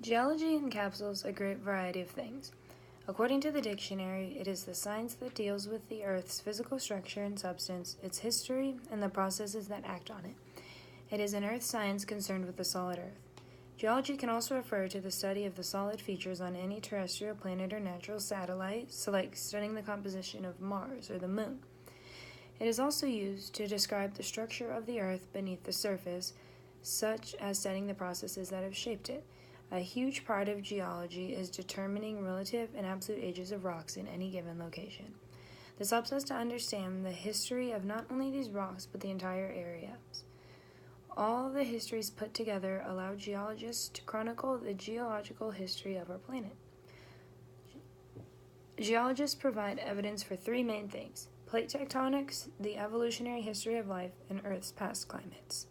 Geology encapsulates a great variety of things. According to the dictionary, it is the science that deals with the Earth's physical structure and substance, its history, and the processes that act on it. It is an earth science concerned with the solid Earth. Geology can also refer to the study of the solid features on any terrestrial planet or natural satellite, so like studying the composition of Mars or the Moon. It is also used to describe the structure of the Earth beneath the surface, such as studying the processes that have shaped it. A huge part of geology is determining relative and absolute ages of rocks in any given location. This helps us to understand the history of not only these rocks, but the entire areas. All the histories put together allow geologists to chronicle the geological history of our planet. Geologists provide evidence for three main things: plate tectonics, the evolutionary history of life, and Earth's past climates.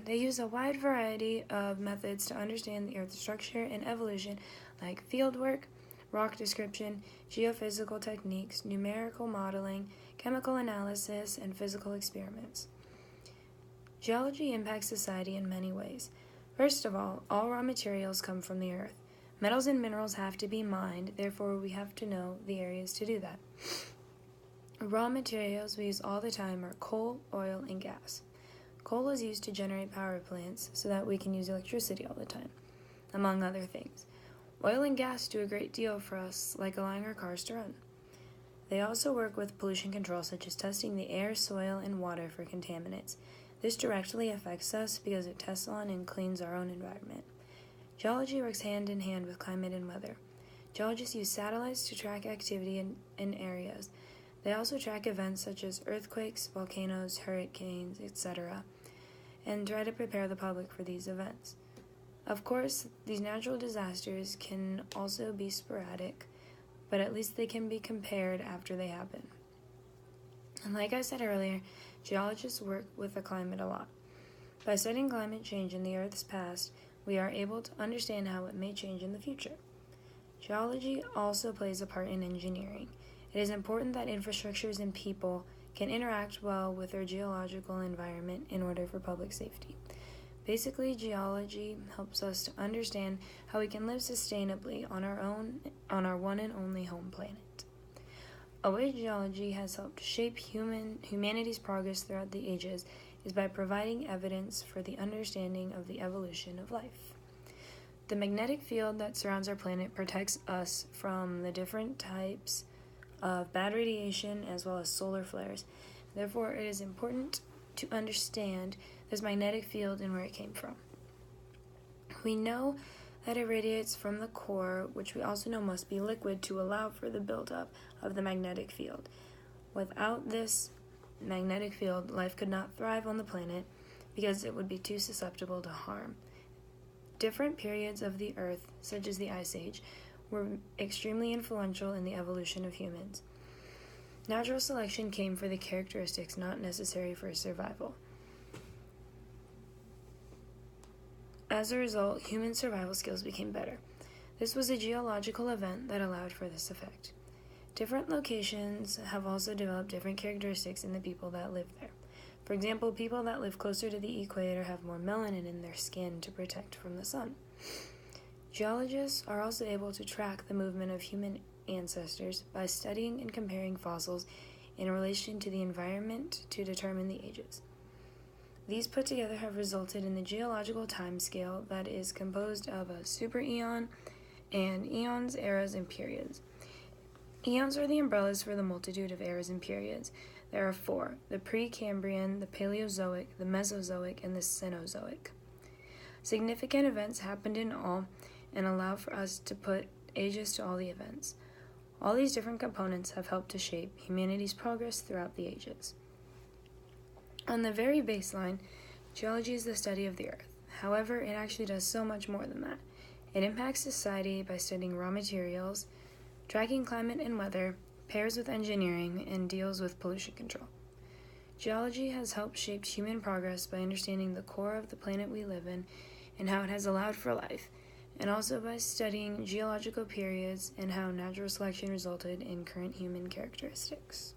They use a wide variety of methods to understand the Earth's structure and evolution, like fieldwork, rock description, geophysical techniques, numerical modeling, chemical analysis, and physical experiments. Geology impacts society in many ways. First of all raw materials come from the Earth. Metals and minerals have to be mined, therefore we have to know the areas to do that. Raw materials we use all the time are coal, oil, and gas. Coal is used to generate power plants so that we can use electricity all the time, among other things. Oil and gas do a great deal for us, like allowing our cars to run. They also work with pollution control, such as testing the air, soil, and water for contaminants. This directly affects us because it tests on and cleans our own environment. Geology works hand in hand with climate and weather. Geologists use satellites to track activity in areas. They also track events such as earthquakes, volcanoes, hurricanes, etc., and try to prepare the public for these events. Of course, these natural disasters can also be sporadic, but at least they can be compared after they happen. And like I said earlier, geologists work with the climate a lot. By studying climate change in the Earth's past, we are able to understand how it may change in the future. Geology also plays a part in engineering. It is important that infrastructures and people can interact well with their geological environment in order for public safety. Basically, geology helps us to understand how we can live sustainably on our one and only home planet. A way geology has helped shape humanity's progress throughout the ages is by providing evidence for the understanding of the evolution of life. The magnetic field that surrounds our planet protects us from the different types of bad radiation as well as solar flares. Therefore, it is important to understand this magnetic field and where it came from. We know that it radiates from the core, which we also know must be liquid to allow for the buildup of the magnetic field. Without this magnetic field, life could not thrive on the planet because it would be too susceptible to harm. Different periods of the Earth, such as the Ice Age, were extremely influential in the evolution of humans. Natural selection came for the characteristics not necessary for survival. As a result, human survival skills became better. This was a geological event that allowed for this effect. Different locations have also developed different characteristics in the people that live there. For example, people that live closer to the equator have more melanin in their skin to protect from the sun. Geologists are also able to track the movement of human ancestors by studying and comparing fossils in relation to the environment to determine the ages. These put together have resulted in the geological timescale that is composed of a supereon and eons, eras, and periods. Eons are the umbrellas for the multitude of eras and periods. There are four: the Precambrian, the Paleozoic, the Mesozoic, and the Cenozoic. Significant events happened in all and allow for us to put ages to all the events. All these different components have helped to shape humanity's progress throughout the ages. On the very baseline, geology is the study of the Earth. However, it actually does so much more than that. It impacts society by studying raw materials, tracking climate and weather, pairs with engineering, and deals with pollution control. Geology has helped shape human progress by understanding the core of the planet we live in and how it has allowed for life, and also by studying geological periods and how natural selection resulted in current human characteristics.